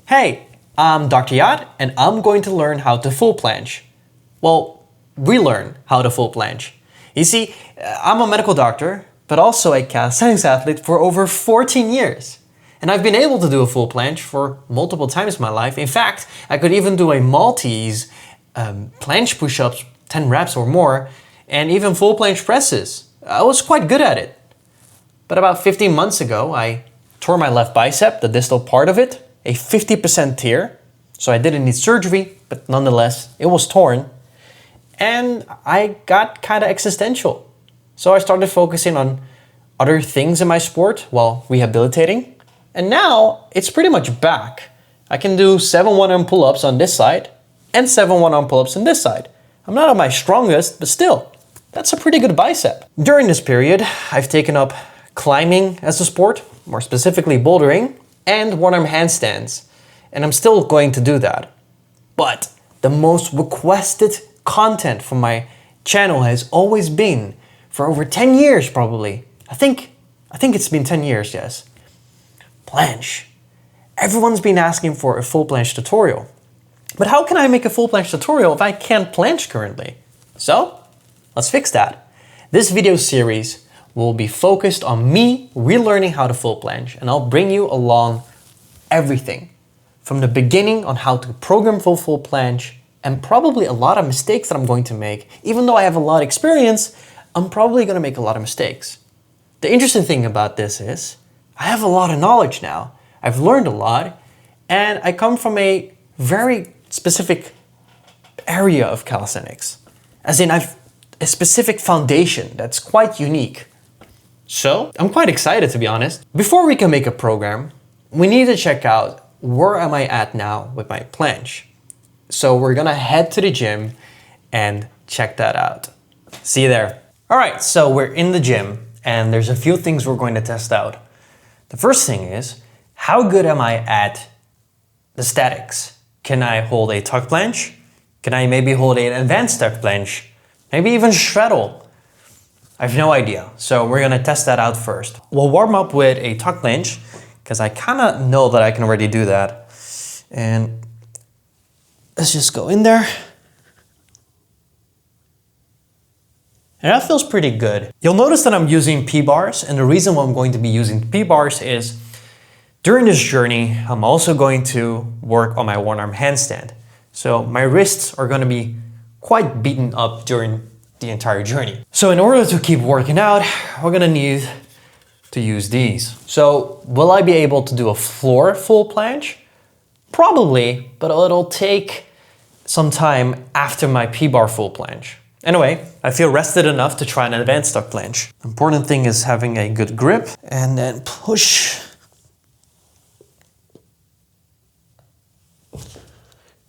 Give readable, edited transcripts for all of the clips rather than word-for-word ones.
Hey, I'm Dr. Yat, and I'm going to learn how to full planche. Well, relearn how to full planche. You see, I'm a medical doctor, but also a calisthenics athlete for over 14 years. And I've been able to do a full planche for multiple times in my life. In fact, I could even do a Maltese planche push-ups, 10 reps or more, and even full planche presses. I was quite good at it. But about 15 months ago, I tore my left bicep, the distal part of it, a 50% tear. So I didn't need surgery, but nonetheless, it was torn. And I got kind of existential. So I started focusing on other things in my sport while rehabilitating. And now it's pretty much back. I can do 7 one-arm pull-ups on this side and 7 one-arm pull-ups on this side. I'm not at my strongest, but still, that's a pretty good bicep. During this period, I've taken up climbing as a sport, more specifically bouldering, and one-arm handstands. And I'm still going to do that. But the most requested content from my channel has always been, for over 10 years probably, I think it's been 10 years, yes, planche. Everyone's been asking for a full planche tutorial. But how can I make a full planche tutorial if I can't planche currently? So, let's fix that. This video series will be focused on me relearning how to full planche, and I'll bring you along everything from the beginning on how to program for full planche, and probably a lot of mistakes that I'm going to make. Even though I have a lot of experience, I'm probably going to make a lot of mistakes. The interesting thing about this is I have a lot of knowledge now. I've learned a lot, and I come from a very specific area of calisthenics. As in, I've a specific foundation that's quite unique. So, I'm quite excited, to be honest. Before we can make a program, we need to check out where am I at now with my planche. So we're gonna head to the gym and check that out. See you there. All right, so we're in the gym and there's a few things we're going to test out. The first thing is, how good am I at the statics? Can I hold a tuck planche? Can I maybe hold an advanced tuck planche? Maybe even straddle? I have no idea, so we're gonna test that out first. We'll warm up with a tuck planche, because I kinda know that I can already do that. And let's just go in there. And that feels pretty good. You'll notice that I'm using P-bars, and the reason why I'm going to be using P-bars is during this journey, I'm also going to work on my one-arm handstand. So my wrists are gonna be quite beaten up during the entire journey. So in order to keep working out, we're gonna need to use these. So will I be able to do a floor full planche? Probably, but it'll take some time after my P-bar full planche. Anyway, I feel rested enough to try an advanced tuck planche. Important thing is having a good grip and then push.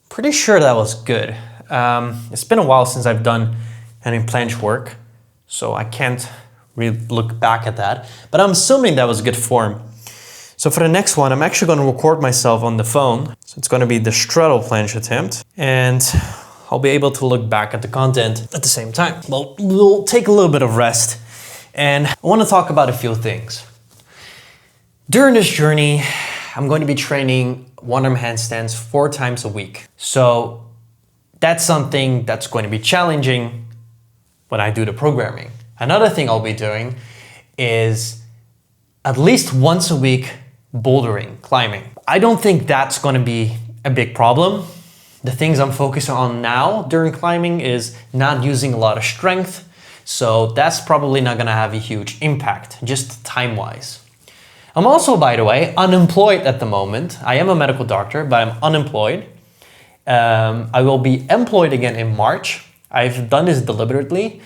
Pretty sure that was good. It's been a while since I've done any planche work, so I can't really look back at that, but I'm assuming that was good form. So for the next one, I'm actually going to record myself on the phone. So it's going to be the straddle planche attempt, and I'll be able to look back at the content at the same time. Well, we'll take a little bit of rest, and I want to talk about a few things. During this journey, I'm going to be training one-arm handstands 4 times a week. So that's something that's going to be challenging when I do the programming. Another thing I'll be doing is at least once a week bouldering, climbing. I don't think that's going to be a big problem. The things I'm focusing on now during climbing is not using a lot of strength, so that's probably not going to have a huge impact, just time-wise. I'm also, by the way, unemployed at the moment. I am a medical doctor, but I'm unemployed. I will be employed again in March. I've done this deliberately,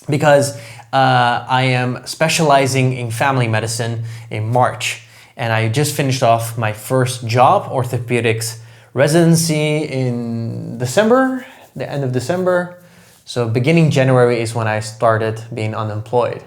because I am specializing in family medicine in March. And I just finished off my first job, orthopedics residency in December, the end of December. So beginning January is when I started being unemployed.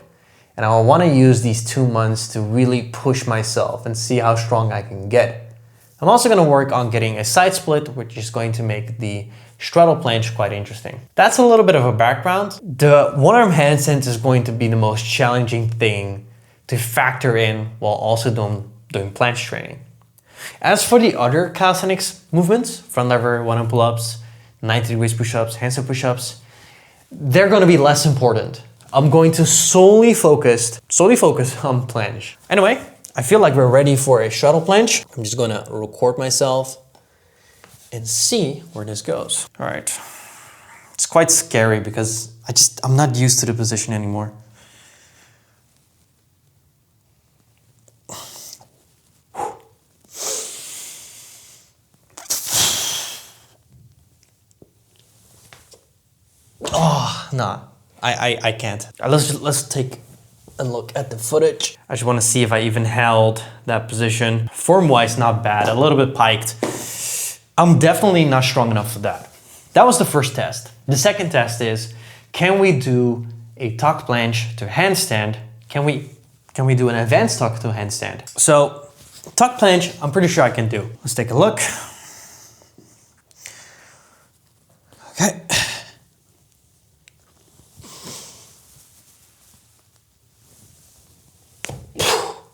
And I want to use these 2 months to really push myself and see how strong I can get. I'm also going to work on getting a side split, which is going to make the straddle planche quite interesting. That's a little bit of a background. The one-arm handstand is going to be the most challenging thing to factor in while also doing planche training. As for the other calisthenics movements, front lever, one-arm pull-ups, 90 degrees push-ups, handstand push-ups, they're going to be less important. I'm going to solely focus on planche. Anyway, I feel like we're ready for a straddle planche. I'm just going to record myself and see where this goes. All right. It's quite scary because I'm not used to the position anymore. Oh, nah, I can't. Let's take a look at the footage. I just want to see if I even held that position. Form-wise, not bad, a little bit piked. I'm definitely not strong enough for that. That was the first test. The second test is, can we do a tuck planche to handstand? Can we do an advanced tuck to handstand? So, tuck planche, I'm pretty sure I can do. Let's take a look. Okay.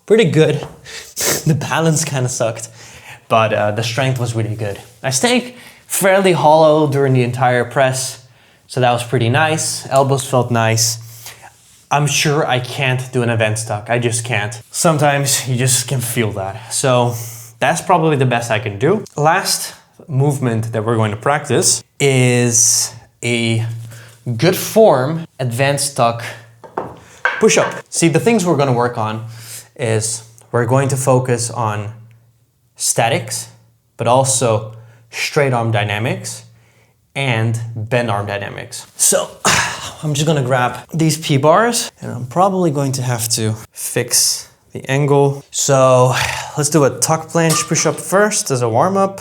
Pretty good. The balance kind of sucked, but the strength was really good. I stayed fairly hollow during the entire press, so that was pretty nice. Elbows felt nice. I'm sure I can't do an advanced tuck. I just can't. Sometimes you just can feel that. So that's probably the best I can do. Last movement that we're going to practice is a good form advanced tuck push-up. See, the things we're going to work on is we're going to focus on statics, but also straight arm dynamics and bend arm dynamics. So I'm just gonna grab these P-bars and I'm probably going to have to fix the angle. So let's do a tuck planche push-up first as a warm-up.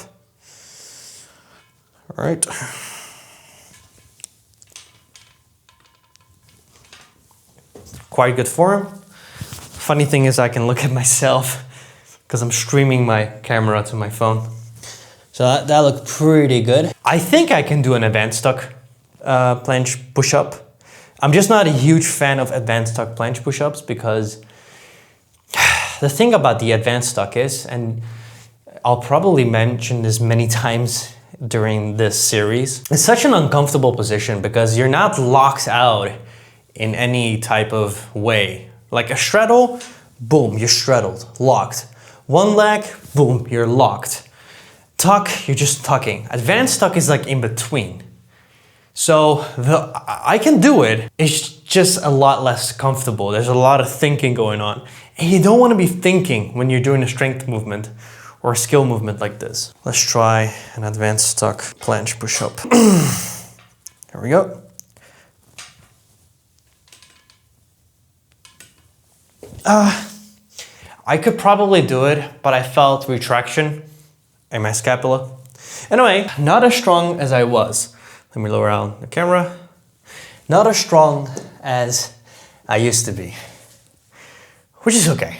All right. Quite good form. Funny thing is I can look at myself because I'm streaming my camera to my phone. So that looked pretty good. I think I can do an advanced tuck planche push-up. I'm just not a huge fan of advanced tuck planche push-ups because the thing about the advanced tuck is, and I'll probably mention this many times during this series, it's such an uncomfortable position because you're not locked out in any type of way. Like a straddle, boom, you're straddled, locked. One leg, boom, you're locked. Tuck, you're just tucking. Advanced tuck is like in between. So I can do it, it's just a lot less comfortable. There's a lot of thinking going on. And you don't want to be thinking when you're doing a strength movement or a skill movement like this. Let's try an advanced tuck planche push-up. Here we go. I could probably do it, but I felt retraction in my scapula. Anyway, not as strong as I was. Let me lower down the camera. Not as strong as I used to be, which is okay.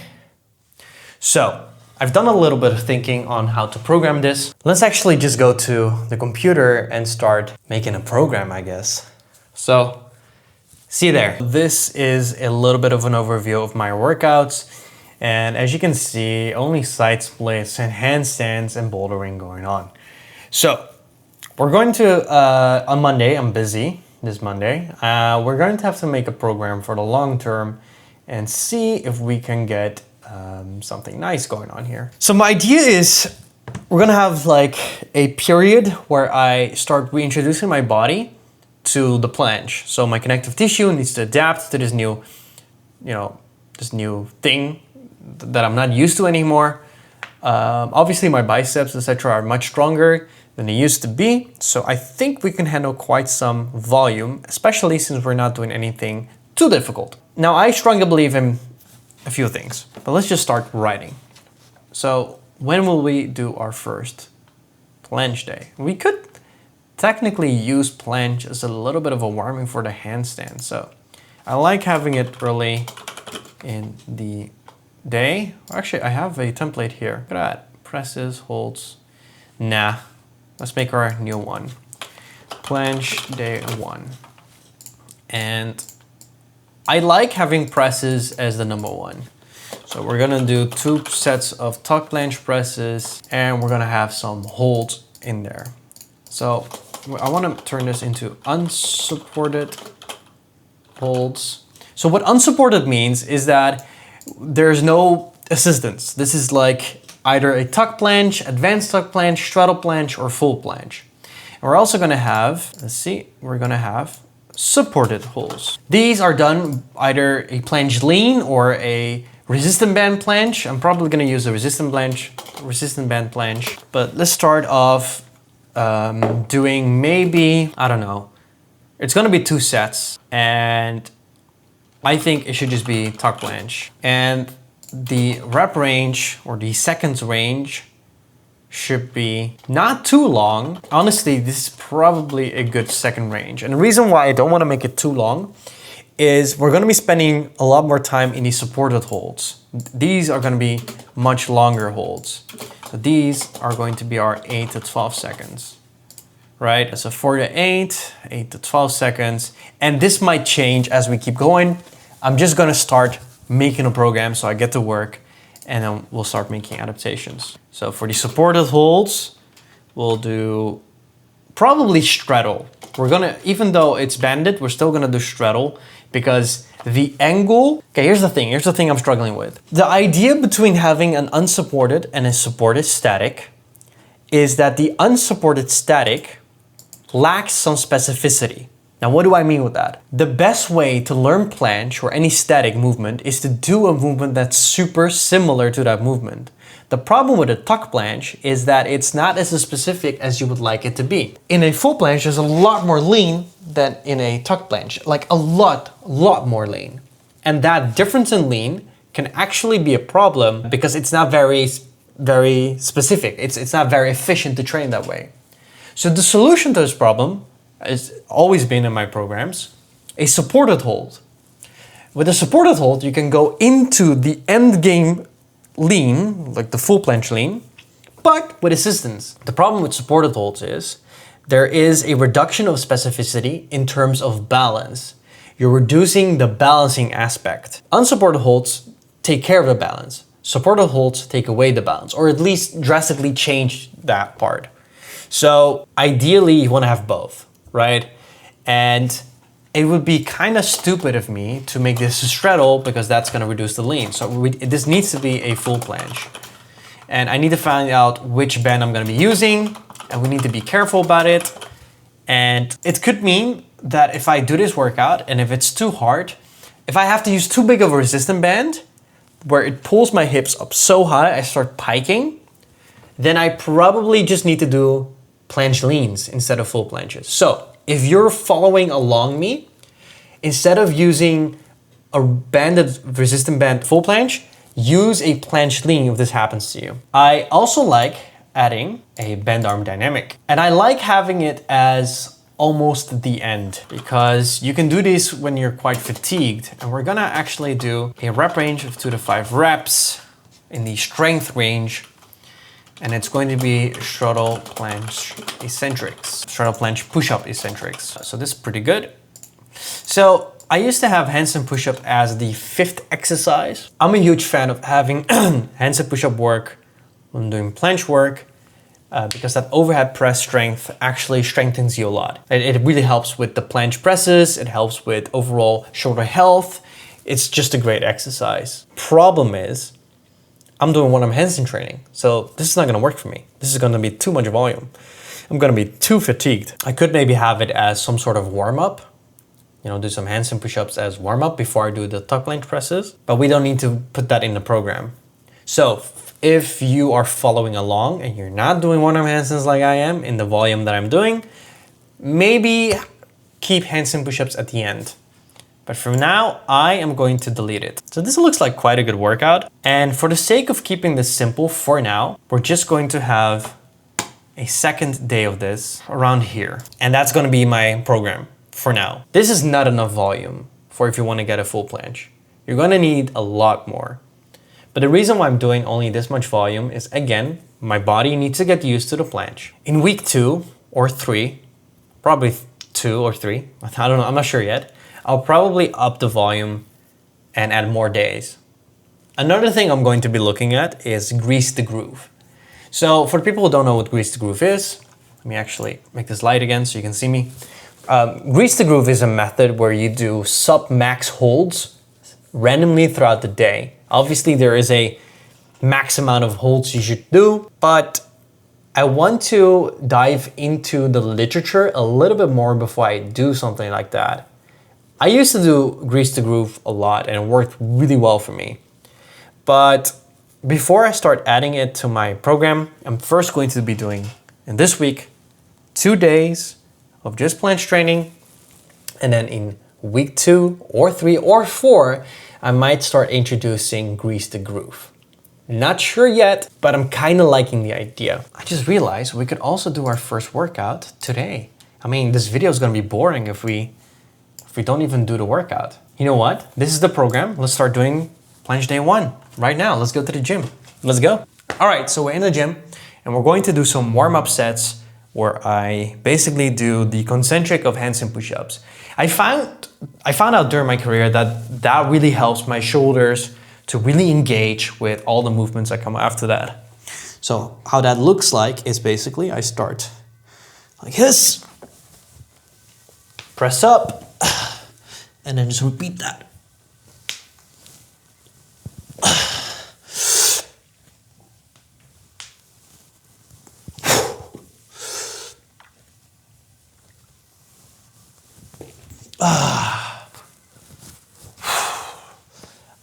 So, I've done a little bit of thinking on how to program this. Let's actually just go to the computer and start making a program, I guess. So, see you there. This is a little bit of an overview of my workouts. And as you can see, only side splits and handstands and bouldering going on. So, we're going to, on Monday, I'm busy this Monday. We're going to have to make a program for the long term and see if we can get something nice going on here. So my idea is we're gonna have like a period where I start reintroducing my body to the planche. So my connective tissue needs to adapt to this new, this new thing that I'm not used to anymore. Obviously my biceps, etc. are much stronger than they used to be. So I think we can handle quite some volume, especially since we're not doing anything too difficult. Now I strongly believe in a few things, but let's just start writing. So when will we do our first planche day? We could technically use planche as a little bit of a warming for the handstand. So I like having it early in the day. Actually, I have a template here. Look at that. Presses, holds. Nah, let's make our new one. Planche day 1. And I like having presses as the number 1. So we're gonna do 2 sets of tuck planche presses and we're gonna have some holds in there. So I wanna turn this into unsupported holds. So what unsupported means is that there's no assistance. This is like either a tuck planche, advanced tuck planche, straddle planche, or full planche. And we're also gonna have, let's see, we're gonna have supported holds. These are done either a planche lean or a resistant band planche. I'm probably gonna use a resistant band planche, but let's start off doing maybe, I don't know, it's gonna be 2 sets, and I think it should just be tuck planche. And the rep range or the seconds range should be not too long. Honestly, this is probably a good second range. And the reason why I don't want to make it too long is we're going to be spending a lot more time in these supported holds. These are going to be much longer holds. So these are going to be our 8 to 12 seconds, right? So 4 to 8, 8 to 12 seconds. And this might change as we keep going. I'm just going to start making a program so I get to work, and then we'll start making adaptations. So for the supported holds, we'll do probably straddle. We're gonna, even though it's banded, we're still gonna do straddle because the angle, okay, here's the thing I'm struggling with. The idea between having an unsupported and a supported static is that the unsupported static lacks some specificity. Now, what do I mean with that? The best way to learn planche or any static movement is to do a movement that's super similar to that movement. The problem with a tuck planche is that it's not as specific as you would like it to be. In a full planche, there's a lot more lean than in a tuck planche, like a lot more lean. And that difference in lean can actually be a problem because it's not very specific. It's not very efficient to train that way. So the solution to this problem has always been in my programs, a supported hold. With a supported hold, you can go into the end game lean, like the full planche lean, but with assistance. The problem with supported holds is there is a reduction of specificity in terms of balance. You're reducing the balancing aspect. Unsupported holds take care of the balance. Supported holds take away the balance, or at least drastically change that part. So ideally, you want to have both, right? And it would be kind of stupid of me to make this a straddle because that's going to reduce the lean. So this needs to be a full planche. And I need to find out which band I'm going to be using, and we need to be careful about it. And it could mean that if I do this workout and if it's too hard, if I have to use too big of a resistant band where it pulls my hips up so high I start piking, then I probably just need to do planche leans instead of full planches. So if you're following along me, instead of using a banded resistant band full planche, use a planche lean if this happens to you. I also like adding a bend arm dynamic. And I like having it as almost the end because you can do this when you're quite fatigued. And we're gonna actually do a rep range of 2 to 5 reps in the strength range. And it's going to be straddle planche eccentrics, straddle planche push-up eccentrics. So this is pretty good. So I used to have handstand push-up as the 5th exercise. I'm a huge fan of having handstand push-up work when doing planche work because that overhead press strength actually strengthens you a lot. It really helps with the planche presses. It helps with overall shoulder health. It's just a great exercise. Problem is, I'm doing one-arm handstand training, so this is not gonna work for me. This is gonna be too much volume. I'm gonna be too fatigued. I could maybe have it as some sort of warm-up, you know, do some handstand push-ups as warm-up before I do the tuck planche presses, but we don't need to put that in the program. So if you are following along and you're not doing one-arm handstands like I am in the volume that I'm doing, maybe keep handstand push-ups at the end. But for now, I am going to delete it. So this looks like quite a good workout. And for the sake of keeping this simple for now, we're just going to have a second day of this around here. And that's gonna be my program for now. This is not enough volume for if you wanna get a full planche. You're gonna need a lot more. But the reason why I'm doing only this much volume is, again, my body needs to get used to the planche. In week 2 or 3, probably 2 or 3, I don't know, I'm not sure yet, I'll probably up the volume and add more days. Another thing I'm going to be looking at is grease the groove. So for people who don't know what grease the groove is, let me actually make this light again so you can see me. Grease the groove is a method where you do sub-max holds randomly throughout the day. Obviously there is a max amount of holds you should do, but I want to dive into the literature a little bit more before I do something like that. I used to do grease the groove a lot and it worked really well for me. But before I start adding it to my program, I'm first going to be doing, in this week, 2 days of just planche training. And then in week 2 or 3 or 4, I might start introducing grease the groove. Not sure yet, but I'm kind of liking the idea. I just realized we could also do our first workout today. I mean, this video is going to be boring if we don't even do the workout. You know what? This is the program. Let's start doing planche day 1 right now. Let's go to the gym. Let's go. All right, so we're in the gym and we're going to do some warm-up sets where I basically do the concentric of handstand push-ups. I found out during my career that really helps my shoulders to really engage with all the movements that come after that. So how that looks like is basically I start like this, press up, and then just repeat that.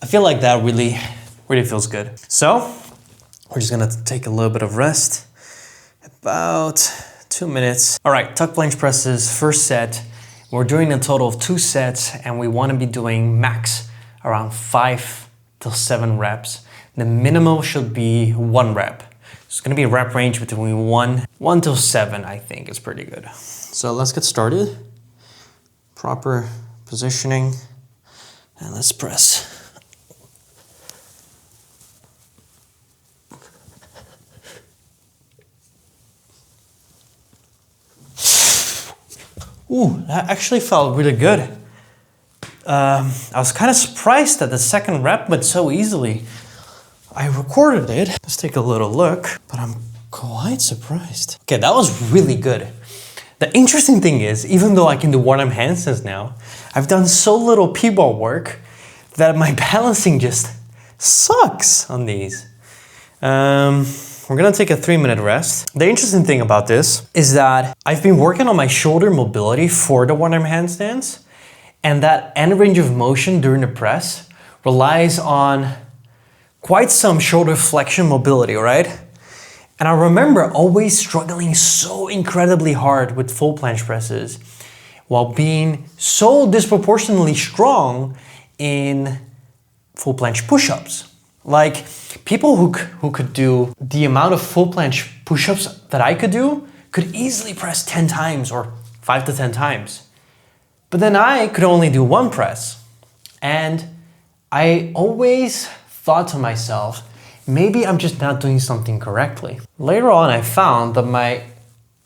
I feel like that really feels good. So we're just gonna take a little bit of rest, about 2 minutes. All right, tuck planche presses, first set. We're doing a total of 2 sets and we wanna be doing max around 5 to 7 reps. The minimum should be 1 rep. It's gonna be a rep range between 1 to 7, I think is pretty good. So let's get started. Proper positioning, and let's press. Ooh, that actually felt really good. I was kind of surprised that the second rep went so easily. I recorded it. Let's take a little look, but I'm quite surprised. Okay, that was really good. The interesting thing is, even though I can do one-arm handstands now, I've done so little P-bar work that my balancing just sucks on these. We're gonna take a 3-minute rest. The interesting thing about this is that I've been working on my shoulder mobility for the one-arm handstands, and that end range of motion during the press relies on quite some shoulder flexion mobility, right? And I remember always struggling so incredibly hard with full planche presses while being so disproportionately strong in full planche push-ups. Like people who could do the amount of full planche push-ups that I could do could easily press 10 times or 5 to 10 times. But then I could only do 1 press. And I always thought to myself, maybe I'm just not doing something correctly. Later on, I found that my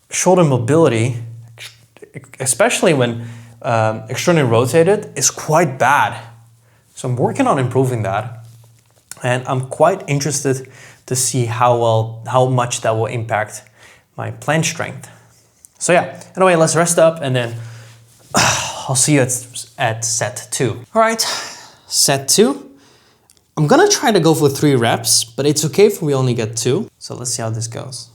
shoulder mobility, especially when externally rotated, is quite bad. So I'm working on improving that. And I'm quite interested to see how much that will impact my planche strength. So yeah, anyway, let's rest up and then I'll see you at set 2. All right, set 2. I'm gonna try to go for 3 reps, but it's okay if we only get 2. So let's see how this goes.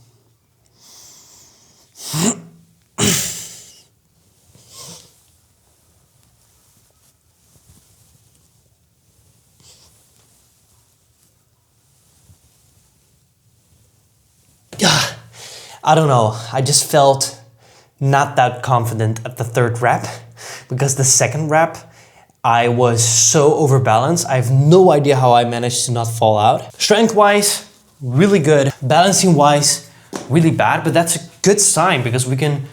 I don't know, I just felt not that confident at the 3rd rep because the 2nd rep I was so overbalanced. I have no idea how I managed to not fall out. Strength-wise, really good. Balancing-wise, really bad, but that's a good sign because we can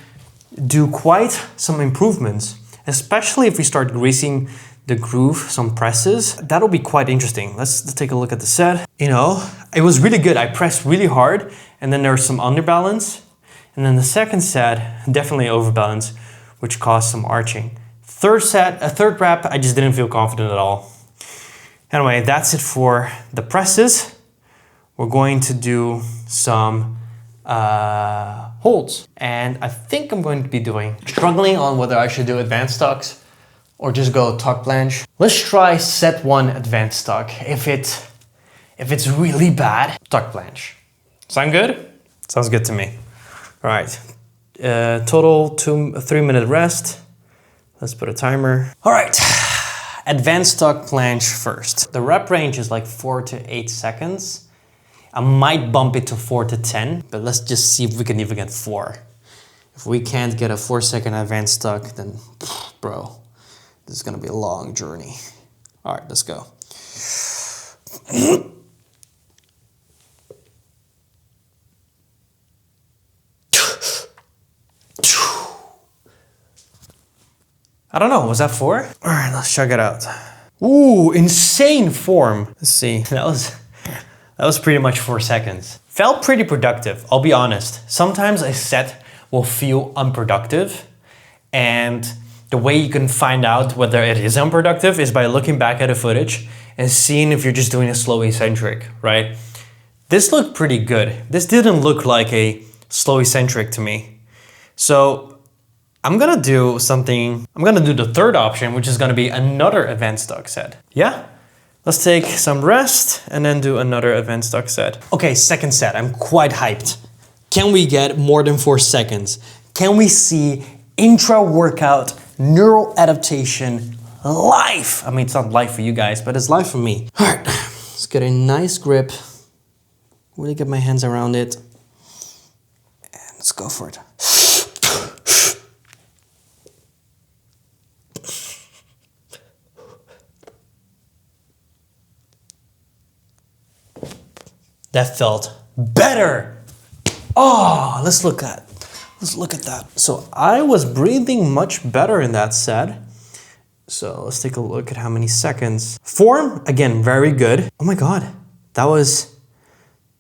do quite some improvements, especially if we start greasing the groove, some presses. That'll be quite interesting. Let's take a look at the set. You know, it was really good. I pressed really hard and then there was some underbalance. And then the second set, definitely overbalance, which caused some arching. Third rep, I just didn't feel confident at all. Anyway, that's it for the presses. We're going to do some holds. And I think I'm going to be struggling on whether I should do advanced tucks or just go tuck planche. Let's try set 1 advanced tuck. If it's really bad, tuck planche. Sound good? Sounds good to me. All right, total 3-minute rest. Let's put a timer. All right, advanced tuck planche first. The rep range is like 4 to 8 seconds. I might bump it to 4 to 10, but let's just see if we can even get 4. If we can't get a 4-second advanced tuck, then bro, this is gonna be a long journey. All right, let's go. I don't know, was that 4? All right, let's check it out. Ooh, insane form. Let's see, that was pretty much 4 seconds. Felt pretty productive, I'll be honest. Sometimes a set will feel unproductive, and the way you can find out whether it is unproductive is by looking back at the footage and seeing if you're just doing a slow eccentric, right? This looked pretty good. This didn't look like a slow eccentric to me. So I'm gonna do the third option, which is gonna be another advanced tuck set. Yeah? Let's take some rest and then do another advanced tuck set. Okay, second set, I'm quite hyped. Can we get more than 4 seconds? Can we see intra-workout neural adaptation live? I mean, it's not live for you guys, but it's live for me. All right, let's get a nice grip. Really get my hands around it. And let's go for it. That felt better. Oh, let's look at that. So I was breathing much better in that set. So let's take a look at how many seconds. Form, again, very good. Oh my God, that was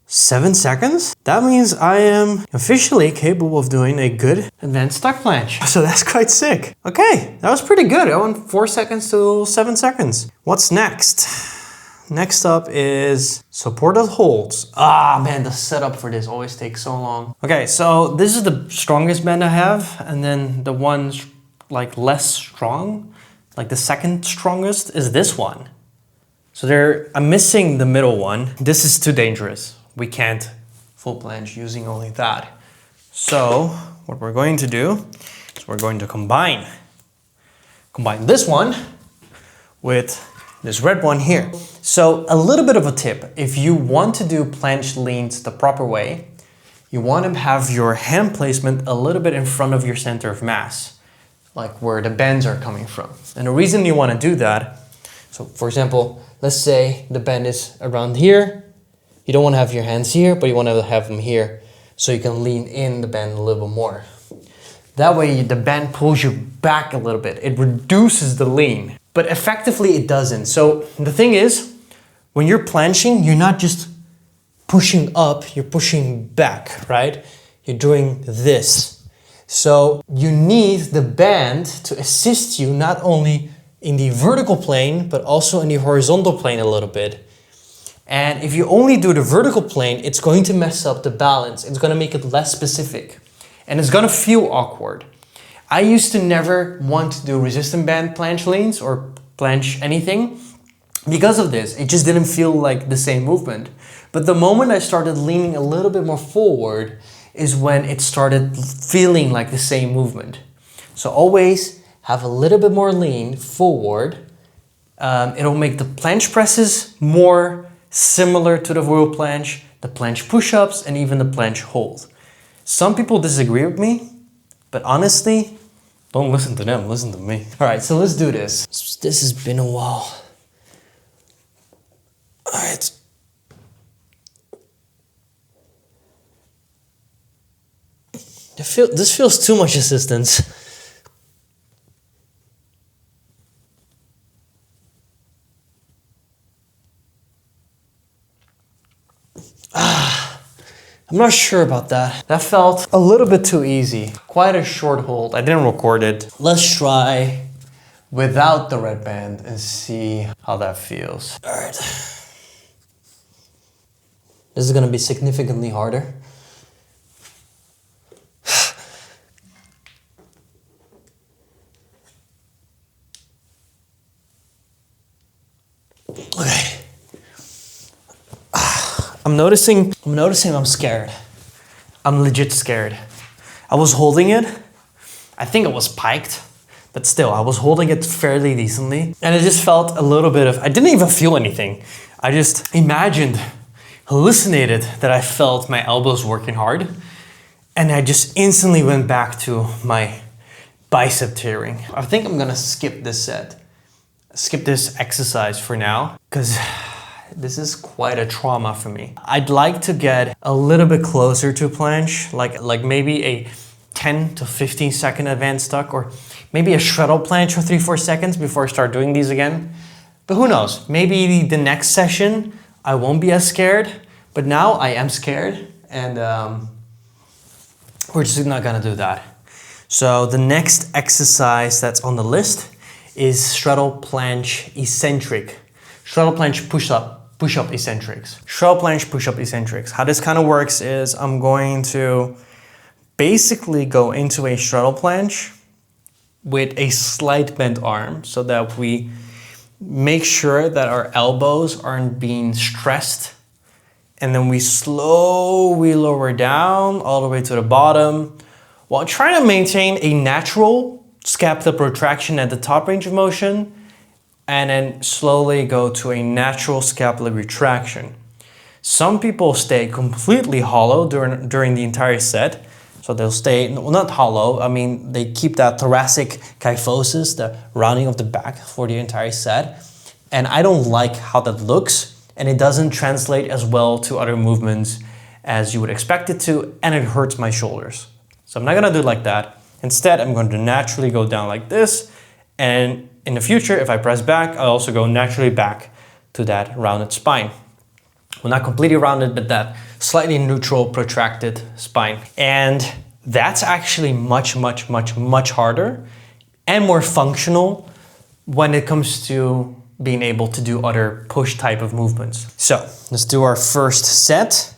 7 seconds? That means I am officially capable of doing a good advanced tuck planche. So that's quite sick. Okay, that was pretty good. I went 4 seconds to 7 seconds. What's next? Next up is supported holds. Ah, man, the setup for this always takes so long. Okay, so this is the strongest band I have, and then the one's like less strong, like the second strongest is this one. So I'm missing the middle one. This is too dangerous. We can't full planche using only that. So what we're going to do is we're going to combine this one with this red one here. So a little bit of a tip, if you want to do planche leans the proper way, you want to have your hand placement a little bit in front of your center of mass, like where the bends are coming from. And the reason you want to do that, so for example, let's say the bend is around here. You don't want to have your hands here, but you want to have them here so you can lean in the bend a little bit more. That way the bend pulls you back a little bit. It reduces the lean, but effectively it doesn't. So the thing is, when you're planching, you're not just pushing up, you're pushing back, right? You're doing this. So you need the band to assist you not only in the vertical plane, but also in the horizontal plane a little bit. And if you only do the vertical plane, it's going to mess up the balance. It's going to make it less specific. And it's gonna feel awkward. I used to never want to do resistant band planche leans or planche anything because of this. It just didn't feel like the same movement. But the moment I started leaning a little bit more forward is when it started feeling like the same movement. So always have a little bit more lean forward. It'll make the planche presses more similar to the real planche, the planche push-ups, and even the planche hold. Some people disagree with me, but honestly, don't listen to them, listen to me. All right, so let's do this. This has been a while. All right. This feels too much assistance. I'm not sure about that. That felt a little bit too easy. Quite a short hold. I didn't record it. Let's try without the red band and see how that feels. All right. This is gonna be significantly harder. Okay. I'm noticing I'm scared. I'm legit scared. I was holding it. I think it was piked, but still, I was holding it fairly decently. And it just felt a little bit of, I didn't even feel anything. I just imagined, hallucinated that I felt my elbows working hard. And I just instantly went back to my bicep tearing. I think I'm gonna skip this set. Skip this exercise for now, because this is quite a trauma for me. I'd like to get a little bit closer to planche, like maybe a 10 to 15 second advanced tuck, or maybe a straddle planche for 3-4 seconds before I start doing these again. But who knows, maybe the next session I won't be as scared, but now I am scared, and we're just not gonna do that. So the next exercise that's on the list is straddle planche eccentric. Straddle planche push-up eccentrics. Straddle planche push-up eccentrics. How this kind of works is I'm going to basically go into a straddle planche with a slight bent arm so that we make sure that our elbows aren't being stressed, and then we slowly lower down all the way to the bottom while trying to maintain a natural scapula protraction at the top range of motion, and then slowly go to a natural scapular retraction. Some people stay completely hollow during the entire set. So they'll stay, well, not hollow, I mean, they keep that thoracic kyphosis, the rounding of the back for the entire set. And I don't like how that looks, and it doesn't translate as well to other movements as you would expect it to, and it hurts my shoulders. So I'm not gonna do it like that. Instead, I'm going to naturally go down like this, and in the future, if I press back, I'll also go naturally back to that rounded spine. Well, not completely rounded, but that slightly neutral protracted spine. And that's actually much harder and more functional when it comes to being able to do other push type of movements. So let's do our first set.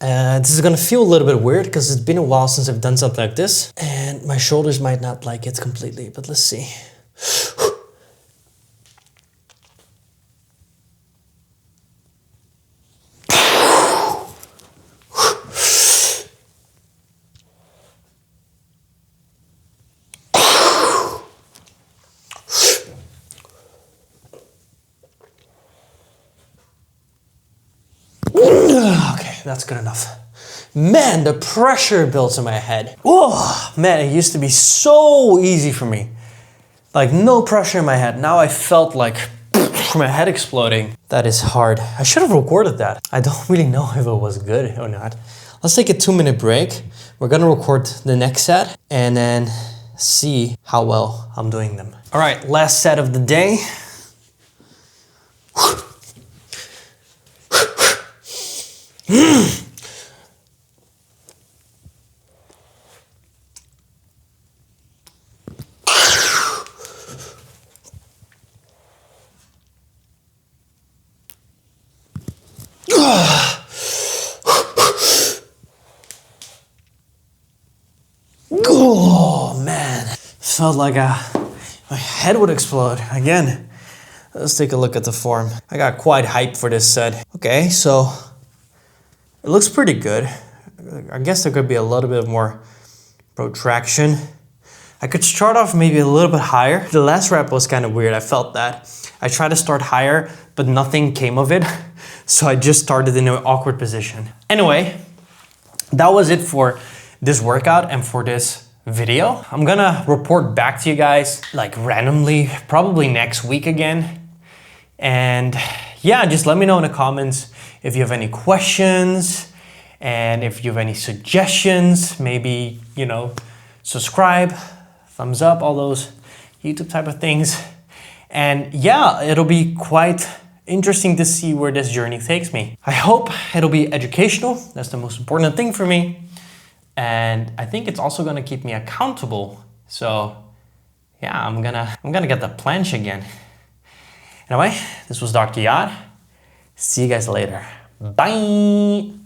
This is gonna feel a little bit weird because it's been a while since I've done something like this, and my shoulders might not like it completely, but let's see. Okay, that's good enough. Man, the pressure builds in my head. Oh, man, it used to be so easy for me. Like no pressure in my head. Now I felt like my head exploding. That is hard. I should have recorded that. I don't really know if it was good or not. Let's take a 2-minute break. We're gonna record the next set and then see how well I'm doing them. All right, last set of the day. Oh man, felt like my head would explode again. Let's take a look at the form. I got quite hyped for this set. Okay, so it looks pretty good. I guess there could be a little bit more protraction. I could start off maybe a little bit higher. The last rep was kind of weird, I felt that. I tried to start higher, but nothing came of it. So I just started in an awkward position. Anyway, that was it for this workout and for this video. I'm gonna report back to you guys like randomly, probably next week again. And yeah, just let me know in the comments if you have any questions and if you have any suggestions, maybe, you know, subscribe, thumbs up, all those YouTube type of things. And yeah, it'll be quite interesting to see where this journey takes me. I hope it'll be educational. That's the most important thing for me. And I think it's also gonna keep me accountable. So yeah, I'm gonna get the planche again. Anyway, this was Dr. Yad. See you guys later. Bye!